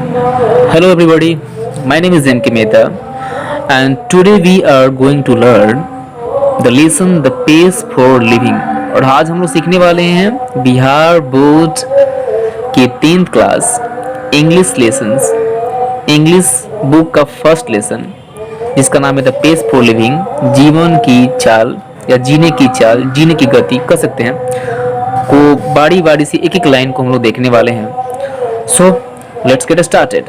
Hello everybody, my name is M.K. Mehta and today we are going to learn the lesson The Pace for Living। और आज हम लोग सीखने वाले हैं बिहार बोर्ड के 10th class English lessons, English book का फर्स्ट लेसन जिसका नाम है द पेस फॉर लिविंग, जीवन की चाल या जीने की चाल, जीने की गति कह सकते हैं, को बारी बारी से एक एक लाइन को हम लोग देखने वाले हैं। So let's get started.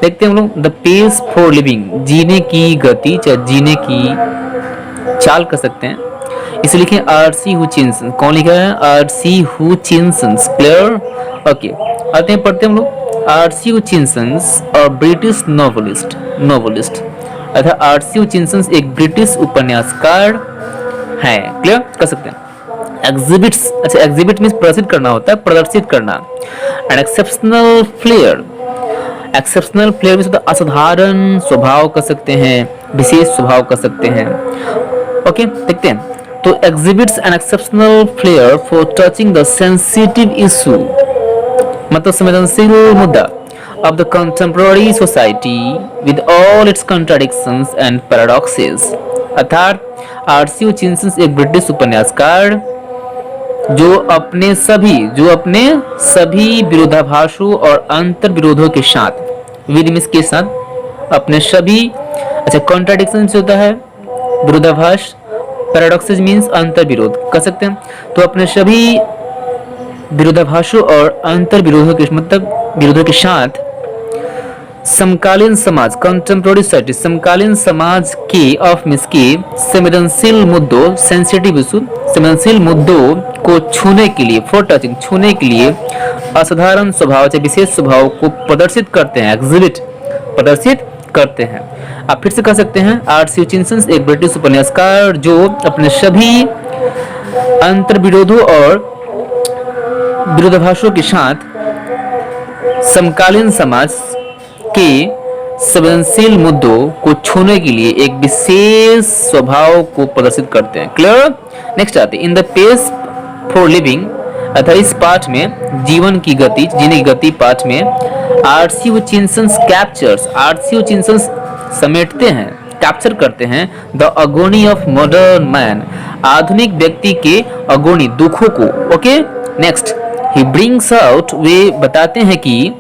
देखते हैं हम लोग द पेस फॉर लिविंग, जीने की गति चाहे जीने की चाल कर सकते हैं। इसे लिखें आर.सी. हुचिन्सन। कौन लिखा है? आर.सी. हुचिन्सन। क्लियर? ओके, आते हैं पढ़ते हैं हम लोग। आर.सी. हुचिन्सन और ब्रिटिश नॉवलिस्ट अर्थात आर.सी. हुचिन्सन एक ब्रिटिश उपन्यासकार हैं। क्लियर कर सकते हैं। एग्जिबिट्स, अच्छा एग्जिबिट मीन्स प्रदर्शित करना होता है, प्रदर्शित करना। And exceptional flair, exceptional flair means असाधारण स्वभाव कर सकते हैं, विशेष स्वभाव कर सकते हैं। ओके देखते हैं। तो exhibits an exceptional flare for touching the sensitive issue, मतलब संवेदनशील मुद्दा of the contemporary society with all its contradictions and paradoxes। अर्थात आर.सी. हुचिन्सन एक ब्रिटिश उपन्यासकार जो अपने सभी विरोधाभासों और अंतर विरोधों के साथ, विनिमिष के साथ अपने सभी, अच्छा कॉन्ट्राडिक्शन होता है विरोधाभास, पैराडॉक्सेस मीन्स अंतर विरोध कर सकते हैं। तो अपने सभी विरोधाभासों और अंतर विरोधों के मतलब विरोधों के साथ समकालीन समाज, कंटेम्प्रेरी सोसाइटी, समकालीन समाज के ऑफ मिस के संवेदनशील मुद्दों, सेंसिटिव इशू, संवेदनशील मुद्दों को छूने के लिए, फॉर टचिंग छूने के लिए असाधारण स्वभाव या विशेष स्वभाव को प्रदर्शित करते हैं, एग्जिबिट प्रदर्शित करते हैं। आप फिर से कह सकते हैं आर.सी. हुचिन्सन एक ब्रिटिश उपन्यासकार जो अपने सभी अंतर विरोधों और विरोधाभासों के साथ समकालीन समाज के संवेदनशील मुद्दों को छूने के लिए एक विशेष स्वभाव को प्रदर्शित करते हैं। क्लियर? नेक्स्ट आते हैं in the pace for living, अर्थात इस पाठ में जीवन की गति, जीने की गति पाठ में R C. Hutchinson captures, R C. Hutchinson समेटते हैं, कैप्चर करते हैं the agony of modern man, आधुनिक व्यक्ति के अगोनी, दुखों को। Okay next, he brings out, वे बताते हैं कि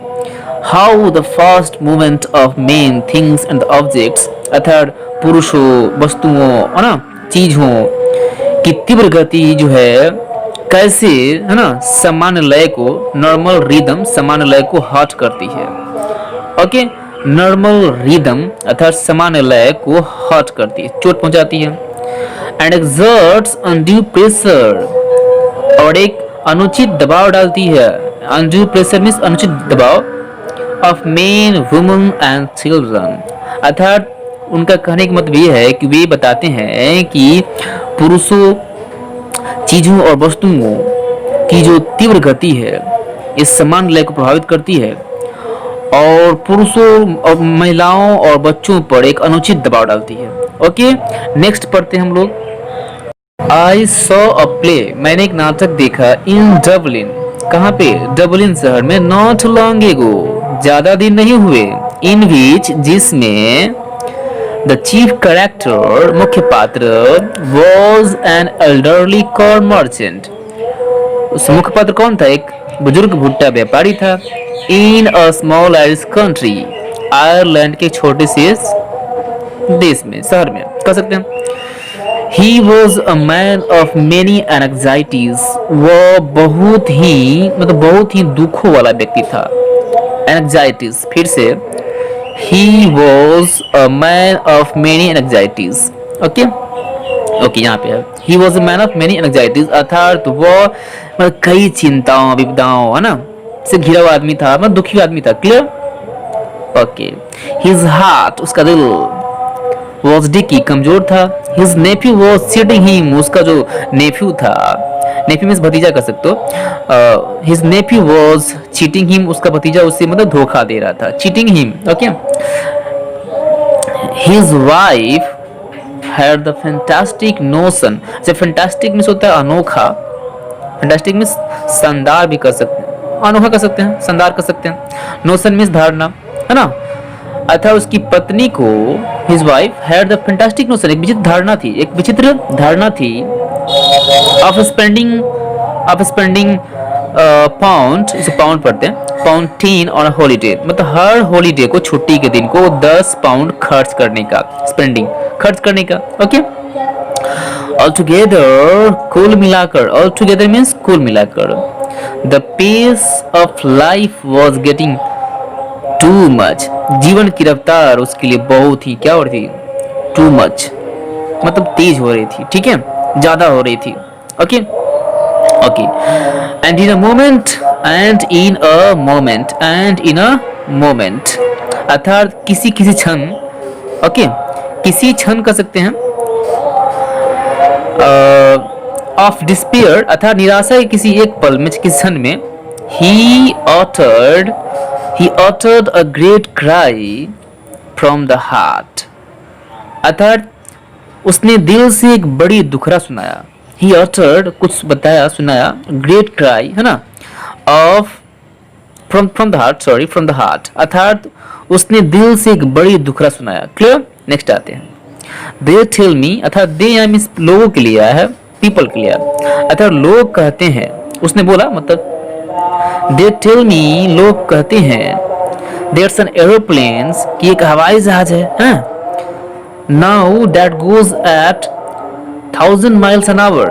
how the fast movement of men things and objects, अर्थात पुरुषों, वस्तुओं है ना, चीजों की तीव्र गति जो है कैसे है ना सामान्य लय को, नॉर्मल रिदम सामान्य लय को हर्ट करती है। ओके, नॉर्मल रिदम अर्थात सामान्य लय को हर्ट करती है, चोट पहुंचाती है। एंड एक्सर्ट्स अनड्यू प्रेशर, और एक अनुचित दबाव डालती है। अनड्यू प्रेशर मीन्स अनुचित दबाव of main, women and children, अर्थात उनका कहने का मतलब ये है कि वे बताते हैं कि पुरुषों, चीजों और वस्तुओं की जो तीव्र गति है इस समान लय को प्रभावित करती है और पुरुषों और महिलाओं और बच्चों पर एक अनुचित दबाव डालती है। ओके नेक्स्ट पढ़ते हैं हम लोग। आई सॉ अ प्ले, मैंने एक नाटक देखा इन डबलिन, कहाँ पे? डबलिन शहर में, नॉट लॉन्ग एगो, ज्यादा दिन नहीं हुए, इन विच जिसमें द चीफ कैरेक्टर, मुख्य पात्र, was an elderly corn merchant, उस मुख्य पात्र कौन था? एक बुजुर्ग भुट्टा व्यापारी था। In a small Irish country, Ireland के छोटे से देश में, शहर में कह सकते हैं। He was a man of many anxieties, वह बहुत ही दुखों वाला व्यक्ति था। Anxieties, फिर से He was a man of many anxieties। Okay यहाँ पे है He was a man of many anxieties, अर्थात वह मतलब कई चिंताओं, विपदाओं है ना से घिरा हुआ आदमी था, मतलब दुखी आदमी था। क्लियर? ओके His heart, उसका दिल, was dicky, कमजोर था। His nephew was cheating him, उसका जो नेफ्यू था, नेफ्यू मीन्स भतीजा कर सकते हो। His nephew was cheating him, उसका भतीजा उससे मतलब धोखा दे रहा था, cheating him। Okay His wife had the fantastic notion, जब fantastic मीन्स होता है अनोखा, fantastic मीन्स शानदार भी कर सकते हैं, अनोखा कर सकते हैं, शानदार कर सकते हैं। नोशन मीन्स धारणा, है ना। अतः उसकी पत्नी को, his wife had the fantastic notion, एक विचित्र धारणा थी, एक विचित्र धारणा थी, ऑफ स्पेंडिंग पाउंड, इसे पाउंड पढ़ते हैं, £10 ऑन हॉलीडे, मतलब हर हॉलीडे को, छुट्टी के दिन को 10 पाउंड खर्च करने का, स्पेंडिंग खर्च करने का। ओके, ऑल टुगेदर, कुल मिलाकर, ऑल टुगेदर मीन्स कुल मिलाकर, the pace of life was getting too much, जीवन की रफ्तार उसके लिए बहुत ही क्या हो रही थी, टू मच, मतलब तेज हो रही थी, ठीक है, ज्यादा हो रही थी। Okay okay, and in a moment, and in a moment, and in a moment, अर्थात किसी किसी क्षण, ओके, किसी क्षण कह सकते हैं, ऑफ डिस्पेयर, अर्थात निराशा के किसी एक पल में, किसी क्षण में, he uttered a great cry from the heart, अर्थात उसने दिल से एक बड़ी दुखरा सुनाया, he uttered कुछ बताया, सुनाया, great cry, है ना, of from the heart, sorry, from the heart, अर्थात उसने दिल से एक बड़ी दुखरा सुनाया। क्लियर, नेक्स्ट आते हैं। They tell me, अर्थात they या मीन्स लोगों के लिए है, पीपल के लिए, अर्थात लोग कहते हैं, उसने बोला मतलब they tell me, लोग कहते हैं, there's an aeroplanes, कि एक हवाई जहाज है, हाँ? Now that goes at 1000 miles an hour,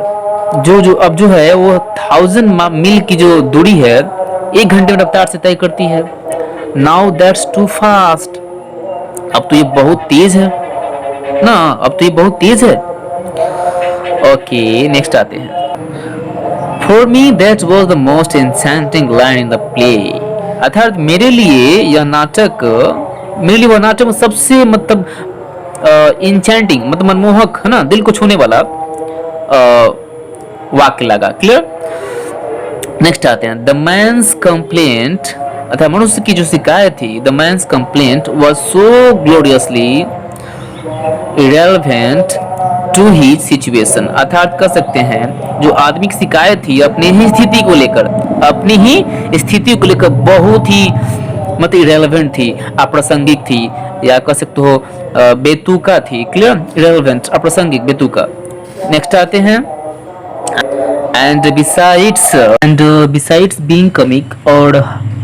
जो अब जो है वो 1000 मील की जो दूरी है 1 घंटे में रफ्तार से तय करती है। Now that's too fast, अब तो ये बहुत तेज है ना, अब तो ये बहुत तेज है। ओके, नेक्स्ट आते हैं। For me that was the most enchanting line in the play, अर्थात मेरे लिए यह नाटक, मेरे लिए वह नाटक सबसे मतलब इंचेंटिंग, मतलब मनमोहक, है ना, दिल को छूने वाला वाक्य लगा। क्लियर, नेक्स्ट आते हैं। द मैन्स कंप्लेंट, अर्थात मनुष्य की जो शिकायत थी, the man's complaint was so gloriously irrelevant to his situation, अर्थात कह सकते हैं जो आदमी की शिकायत थी अपनी ही स्थिति को लेकर, अपनी ही स्थिति को लेकर बहुत ही मतलब इरेलेवेंट थी, अप्रासंगिक थी, या कह सकते हो बेतुका थी। क्लियर, इरेलेवेंट, अप्रासंगिक, बेतुका। नेक्स्ट आते हैं। एंड बिसाइड्स बीइंग कॉमिक, और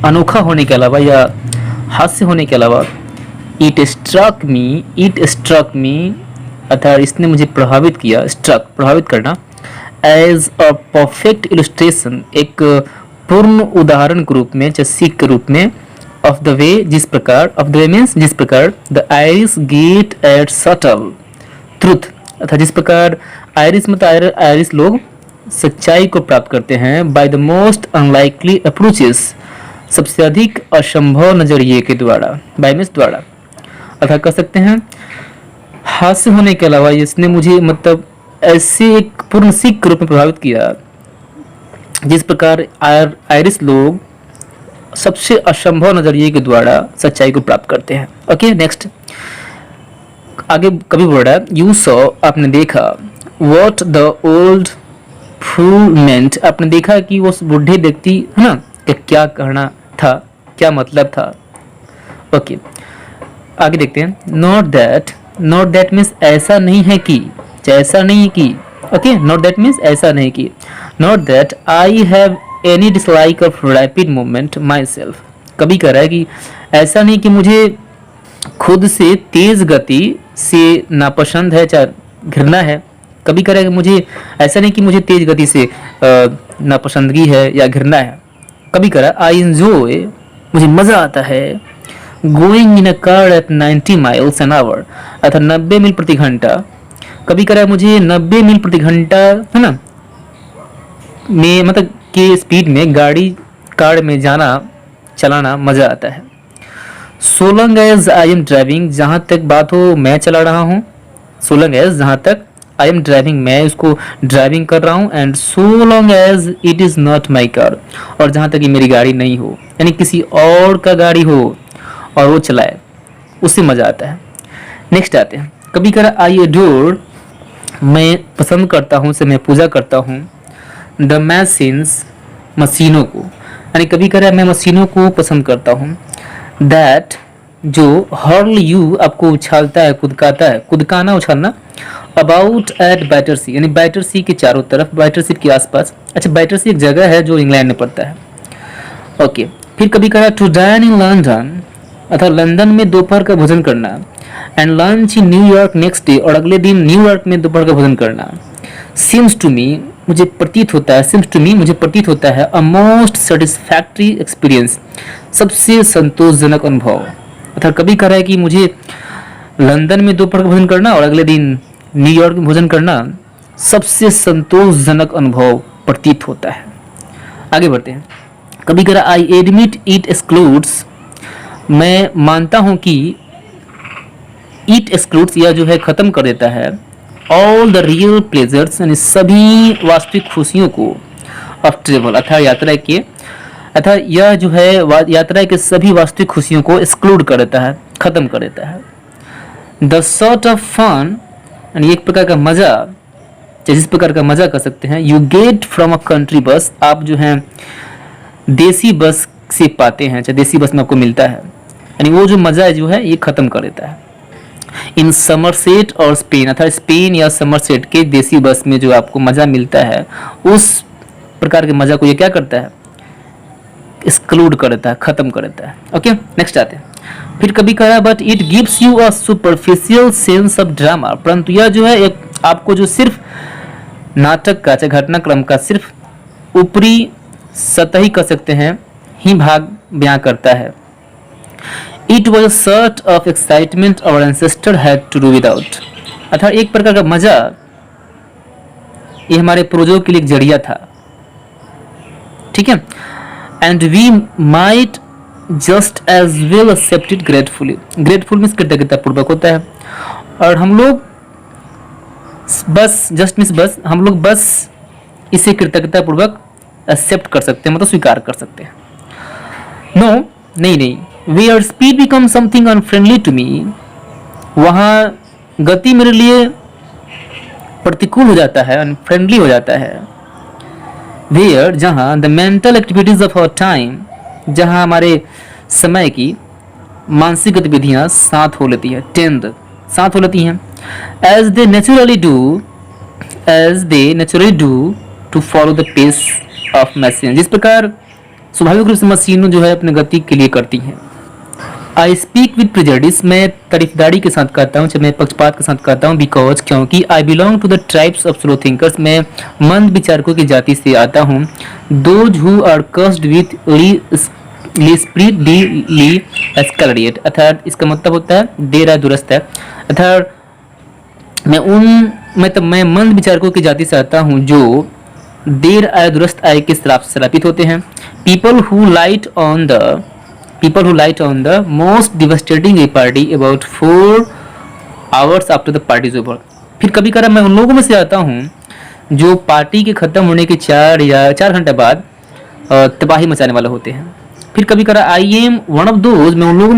अनोखा होने के अलावा या हास्य होने के अलावा, इट स्ट्रक मी, अर्थात इसने मुझे प्रभावित किया, स्ट्रक प्रभावित करना, एज अ परफेक्ट इलस्ट्रेशन, एक पूर्ण उदाहरण के रूप में, सीख के रूप में, ऑफ द वे, जिस प्रकार, ऑफ द वे मीन्स जिस प्रकार, the Irish get at subtle truth, अर्थात जिस प्रकार आयरिश मतलब आयरिश लोग सच्चाई को प्राप्त करते हैं, by the most unlikely approaches, सबसे अधिक असंभव नजरिए के द्वारा, बाय मीन्स द्वारा, अर्थात कह सकते हैं हास्य होने के अलावा इसने मुझे मतलब ऐसे एक पूर्ण सीख के रूप में प्रभावित किया, जिस प्रकार आयरिश लोग सबसे असंभव नजरिए के द्वारा सच्चाई को प्राप्त करते हैं। ओके, नेक्स्ट आगे कभी बोल रहा है, यू सॉ, आपने देखा, व्हाट द ओल्ड फूल मेंट, आपने देखा कि वो बूढ़े व्यक्ति, है ना, कि क्या कहना था, क्या मतलब था। ओके, आगे देखते हैं। नॉट दैट मीन्स ऐसा नहीं है कि, ऐसा नहीं कि, ओके, नॉट दैट मीन्स ऐसा नहीं कि, not that I have any dislike of rapid movement my self, कभी कह रहा है कि ऐसा नहीं कि मुझे खुद से तेज गति से नापसंद है, चाहे घृणा है, कभी कह रहा है कि मुझे ऐसा नहीं कि मुझे तेज गति से नापसंदगी है या घृणा है, कभी कह रहा है आई एंजॉय, मुझे मज़ा आता है, going in a car eight 90 miles an hour, अर्थात 90 मील प्रति घंटा, कभी कह रहा है मुझे 90 मील प्रति घंटा, है ना, में मतलब के स्पीड में गाड़ी कार में चलाना मज़ा आता है। so long as I am driving, जहाँ तक बात हो मैं चला रहा हूँ, so long as जहाँ तक I am driving, मैं उसको ड्राइविंग कर रहा हूँ, and so long as it is not my car, और जहाँ तक ये मेरी गाड़ी नहीं हो, यानी किसी और का गाड़ी हो और वो चलाए, उससे मज़ा आता है। नेक्स्ट आते हैं। कभी करा आई एडोर, मैं पसंद करता हूँ, से मैं पूजा करता हूँ, द मशीन्स, मशीनों को, यानी कभी कह रहा है मैं मशीनों को पसंद करता हूँ, दैट जो हर्ल यू आपको उछालता है, कुदकाता है, कुदकाना उछालना, अबाउट एट बैटर सी यानी बैटर सी के चारों तरफ, बैटर सी के आसपास। अच्छा, बैटर सी एक जगह है जो इंग्लैंड में पड़ता है। ओके, फिर कभी कहा टू डाइन इन लंदन, अर्थात लंदन में दोपहर का भोजन करना, and lunch in New York next day, और अगले दिन न्यूयॉर्क में दोपहर का भोजन करना। सीम्स टू मी, मुझे प्रतीत होता है, सीम्स टू मी मुझे प्रतीत होता है, अ मोस्ट सेटिस्फैक्ट्री एक्सपीरियंस, सबसे संतोषजनक अनुभव। अर्थात कभी कह रहा है कि मुझे लंदन में दोपहर का भोजन करना और अगले दिन न्यूयॉर्क में भोजन करना सबसे संतोषजनक अनुभव प्रतीत होता है। आगे बढ़ते हैं। कभी कह रहा आई एडमिट इट एक्सक्लूड्स, मैं मानता हूं कि इट एक्सक्लूड्स यह जो है खत्म कर देता है, ऑल द रियल प्लेजर्स यानी सभी वास्तविक खुशियों को, ऑफ ट्रेवल अर्थात यात्रा के, अर्थात यह जो है यात्रा के सभी वास्तविक खुशियों को एक्सक्लूड कर देता है, खत्म कर देता है। द सॉर्ट ऑफ फन यानी एक प्रकार का मजा, जिस प्रकार का मजा कर सकते हैं, you get from a country बस, आप जो है देसी बस से पाते हैं, चाहे देसी बस में आपको मिलता है, यानी वो जो मजा है जो है ये खत्म कर देता है। इन समरसेट और स्पेन, अर्थात स्पेन या समरसेट के देसी बस में जो आपको मजा मिलता है, उस प्रकार के मजा को ये क्या करता है, एक्सक्लूड कर देता है, खत्म कर देता है। ओके, नेक्स्ट आते हैं। फिर कभी कहा but it gives you a superficial sense of drama, परंतु यह जो है एक आपको जो सिर्फ नाटक का, चाहे घटनाक्रम का सिर्फ ऊपरी सतही कर सकते हैं ही भाग बयां करता है। It was a sort of excitement our ancestor had to do without, अर्थात एक प्रकार का मजा ये हमारे पूर्वजों के लिए एक जरिया था, ठीक है। And we might just as well accept it gratefully, grateful means कृतज्ञता पूर्वक होता है, और हम लोग बस जस्ट मीन्स बस हम लोग बस इसे कृतज्ञता पूर्वक एक्सेप्ट कर सकते हैं, मतलब स्वीकार कर सकते हैं। नो, नहीं, where speed become something unfriendly to me, वहां गति मेरे लिए प्रतिकूल हो जाता है, अनफ्रेंडली हो जाता है। वेयर, जहां the mental activities of our time, जहां हमारे समय की मानसिक गतिविधियां साथ हो लेती है, टेंड साथ हो लेती हैं, as they naturally do to follow the pace of machine, जिस प्रकार स्वाभाविक रूप से मशीनें जो है अपने गति के लिए करती हैं। आई स्पीक विद प्रेजुडिस, मैं तारीफदारी के साथ कहता हूँ, मैं पक्षपात के साथ कहता हूँ, बिकॉज क्योंकि I belong to the tribes of slow thinkers, मैं मंद विचारकों की जाति से आता हूँ। Those who are cursed with ली एस्कलरिएट, अर्थात इसका मतलब होता है देर है दुरुस्त है, अर्थात मैं मंद विचारकों की जाति से आता हूँ जो देर आय दुरुस्त आय के श्राप से श्रापित होते हैं। People who light on the most devastating party about 4 hours after the party is over, फिर कभी कभी मैं उन लोगों में से आता हूँ जो पार्टी के खत्म होने के 4 घंटे बाद तबाही मचाने वाले होते हैं। फिर कभी कभी I am one of those, मैं उन लोगों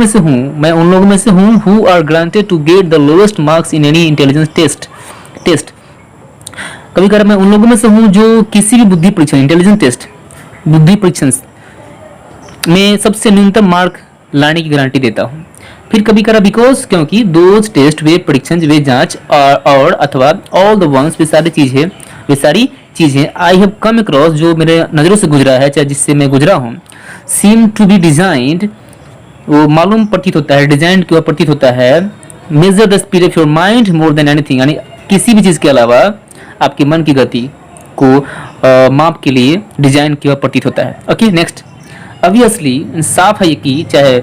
में से हूँ who are granted to get the lowest marks in any intelligence test. कभी कभी मैं उन लोगों में से हूँ जो किसी भी बुद्धि परीक्षण, इंटेलिजेंस टेस्ट, बुद्धि परीक्षण में सबसे न्यूनतम मार्क लाने की गारंटी देता हूँ। फिर कभी करा बिकॉज, क्योंकि दोज टेस्ट, वे परीक्षण, वे जांच, और अथवा ऑल द वंस, वे सारी चीजें आई हैव कम अक्रॉस, जो मेरे नजरों से गुजरा है, चाहे जिससे मैं गुजरा हूँ, सीम टू बी डिजाइंड, वो मालूम प्रतीत होता है, डिजाइन की ओर प्रतीत होता है, measure the speed of your mind more than anything, यानी किसी भी चीज के अलावा आपके मन की गति को माप के लिए डिजाइन की ओर प्रतीत होता है। Okay, next. ऑब्वियसली साफ है कि चाहे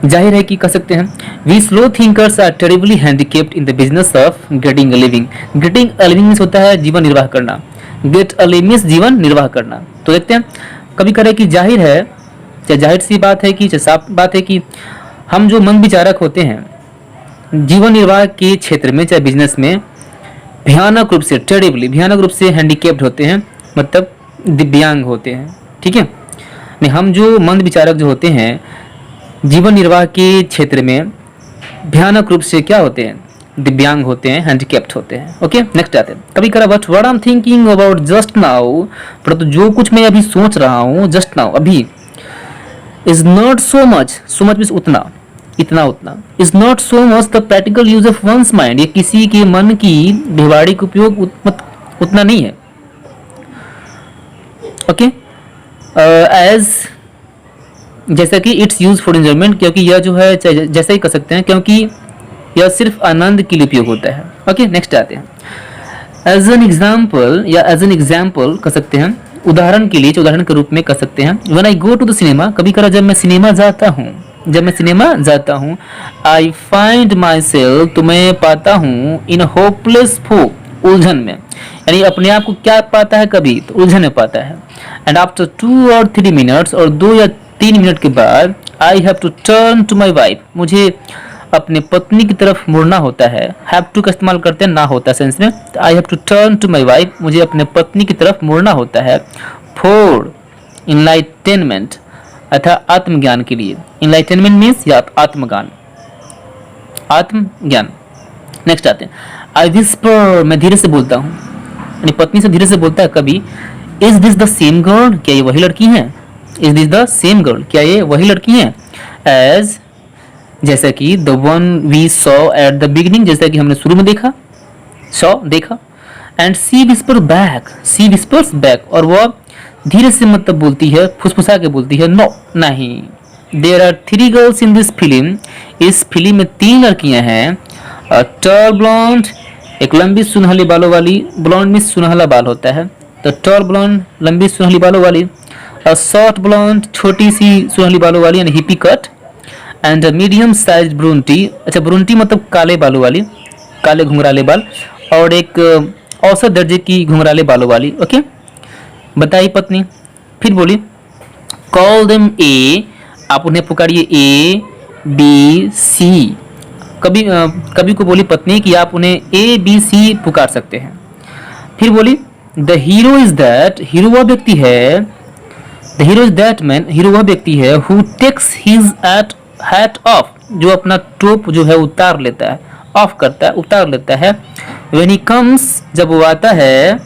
जाहिर है कि कह सकते हैं, we slow thinkers are terribly handicapped in the business of getting a living. Getting a living means होता है जीवन निर्वाह करना, गेट अ लिविंग मींस जीवन निर्वाह करना। तो देखते हैं, कभी करें कि जाहिर है, चाहे जाहिर सी बात है कि चाहे साफ बात है कि हम जो मन विचारक होते हैं जीवन निर्वाह के क्षेत्र में, चाहे बिजनेस में, भयानक रूप से टेरिबली, भयानक रूप से हैंडिकेप्ड होते हैं, मतलब दिव्यांग होते हैं, ठीक है। हम जो मंद विचारक जो होते हैं जीवन निर्वाह के क्षेत्र में भयानक रूप से क्या होते हैं, दिव्यांग होते हैं, हैंडीकैप्ड होते हैं। ओके, नेक्स्ट आते हैं। कभी करा but what I am thinking about just now, परंतु जो कुछ मैं अभी सोच रहा हूँ जस्ट नाउ अभी, is not so much, so much means उतना, इतना उतना, is not so much the practical use of once mind, ये किसी के मन की व्यवहारिक उपयोग उतना नहीं है। ओके, एज जैसा कि इट्स यूज फॉर एंजॉयमेंट, क्योंकि यह जो है जैसा ही कर सकते हैं, क्योंकि यह सिर्फ आनंद के लिए उपयोग होता है। ओके, नेक्स्ट आते हैं। एज एन एग्जाम्पल या एज एन एग्जाम्पल कर सकते हैं, उदाहरण के लिए, उदाहरण के रूप में कर सकते हैं। When I go to the cinema, कभी करा जब मैं सिनेमा जाता हूँ, जब मैं सिनेमा जाता हूँ, आई फाइंड माई सेल्फ, तो मैं पाता हूँ, इन होपलेस फो, उलझन में, यानी अपने आप को क्या पाता है, कभी तो उलझन में पाता है। एंड आफ्टर 2 or 3 मिनट्स, और 2 या 3 मिनट के बाद, I have to turn to my wife, मुझे अपने पत्नी की तरफ मुड़ना होता है। हैव टू का इस्तेमाल करते हैं ना होता सेंस में, तो I have to turn to my wife, मुझे अपने पत्नी की तरफ मुड़ना होता है। फॉर इनलाइटेनमेंट, अर्थात आत्मज्ञान के लिए। इनलाइटेनमेंट मीन्स या आत्मज्ञान, आत्मज्ञान। नेक्स्ट आते हैं। आई विस्पर, मैं धीरे से बोलता हूँ, अपनी पत्नी से धीरे से बोलता है कभी। Is this the same girl, क्या ये वही लड़की है? Is this the same girl, क्या ये वही लड़की है? एज, जैसा कि the one we saw at the beginning, जैसा कि हमने शुरू में देखा, सॉ देखा। And she whisper back, she whispers back, और वह धीरे से मतलब बोलती है, फुसफुसा के बोलती है, नो, नहीं। There are 3 girls in this film, इस फिल्म में 3 लड़कियां हैं। टॉल ब्लॉन्ड, एक लंबी सुनहली बालों वाली, ब्लॉन्ड में सुनहला बाल होता है, तो टॉल ब्लॉन्ड लंबी सुनहली बालों वाली। शॉर्ट ब्लॉन्ड, छोटी सी सुनहली बालों वाली, यानी hippie cut. And medium size brunette, अच्छा ब्रूनटी मतलब काले बालों वाली, काले घुंघराले बाल, और एक औसत दर्जे की घुंघराले बालों वाली। ओके, बताई पत्नी, फिर बोली, कॉल देम ए, आप उन्हें पुकारिए ए बी सी। कभी को बोली पत्नी कि आप उन्हें ए बी सी पुकार सकते हैं। फिर बोली, the hero is that, hero वह व्यक्ति है, the hero is that man, hero वह व्यक्ति है, who takes his hat off, जो अपना टोप जो है उतार लेता है, ऑफ करता है, उतार लेता है। व्हेन ही कम्स, जब वो आता है,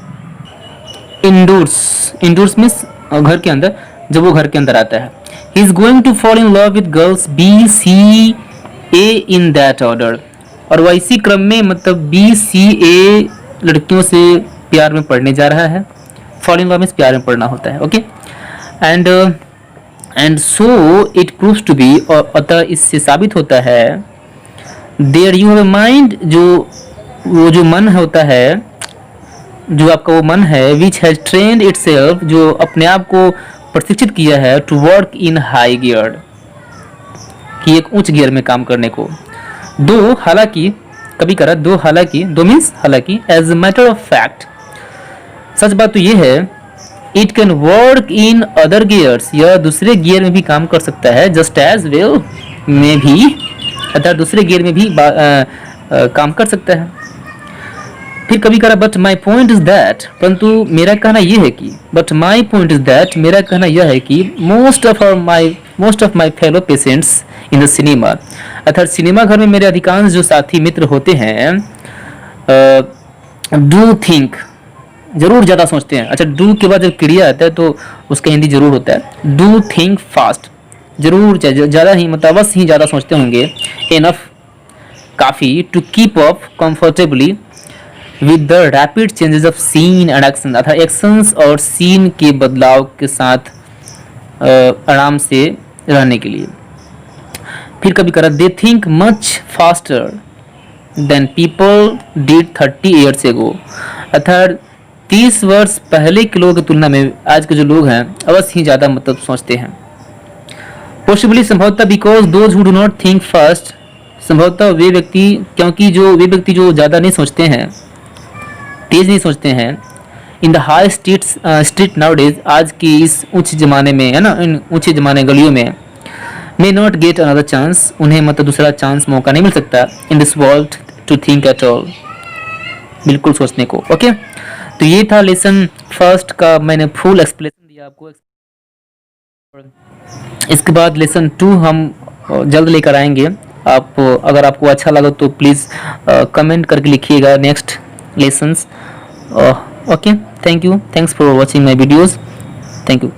इंडोर्स, इंडोर्स मीन्स घर के अंदर, जब वो घर के अंदर आता है। He is going to fall in love with girls B C A in that order, और वह इसी क्रम में मतलब बी सी ए लड़कियों से प्यार में पड़ने जा रहा है। फॉल इन लव मीन्स प्यार में पड़ना होता है। Okay, and so it proves to be, और अतः इससे साबित होता है, there you have a mind, वो जो मन होता है, जो आपका वो मन है, विच हैज ट्रेन्ड इटसेल्फ, जो अपने आप को प्रशिक्षित किया है, to work in high gear, कि एक उच्च गियर में काम करने को। दो हालांकि, कभी करा दो हालांकि, दो मीन्स हालांकि, as a matter of fact, सच बात तो ये है, it can work in other gears, यह दूसरे गियर में भी काम कर सकता है, जस्ट एज वेल में भी, अर्थात दूसरे गियर में भी काम कर सकता है। फिर कभी करा but my point is that, परंतु मेरा कहना यह है कि, but my point is that, मेरा कहना यह है कि most of my fellow patients in the cinema, अर्थात सिनेमा घर में मेरे अधिकांश जो साथी मित्र होते हैं, डू थिंक, जरूर ज्यादा सोचते हैं। अच्छा, डू के बाद जब क्रिया आता है तो उसका हिंदी जरूर होता है, डू थिंक फास्ट, जरूर ज्यादा ही मतलब अवश्य ही ज्यादा सोचते होंगे, इनफ, काफी, to keep up comfortably with the rapid changes of scene and action, अर्थात एक्शंस और सीन के बदलाव के साथ आराम से रहने के लिए। फिर कभी करा they think much faster than people did 30 years ago, अर्थात 30 वर्ष पहले के लोगों की तुलना में आज के जो लोग हैं अवश्य ही ज़्यादा मतलब सोचते हैं। पॉसिबली, संभवतः, because those who do not think fast, संभवतः वे व्यक्ति, क्योंकि वे व्यक्ति जो ज़्यादा नहीं सोचते हैं, तेज नहीं सोचते हैं, in the high street nowadays, आज की इस उच्च जमाने में, है ना, इन ऊंचे जमाने गलियों में, may not get another chance, उन्हें मतलब दूसरा चांस, मौका नहीं मिल सकता, in this world to think at all, बिल्कुल सोचने को। ओके, तो ये था लेसन फर्स्ट का, मैंने फुल एक्सप्लेनेशन दिया आपको। इसके बाद लेसन 2 हम जल्द लेकर आएंगे। आप अगर आपको अच्छा लगा तो प्लीज़ कमेंट करके लिखिएगा next lessons. Okay, thank you, thanks for watching my videos. Thank you.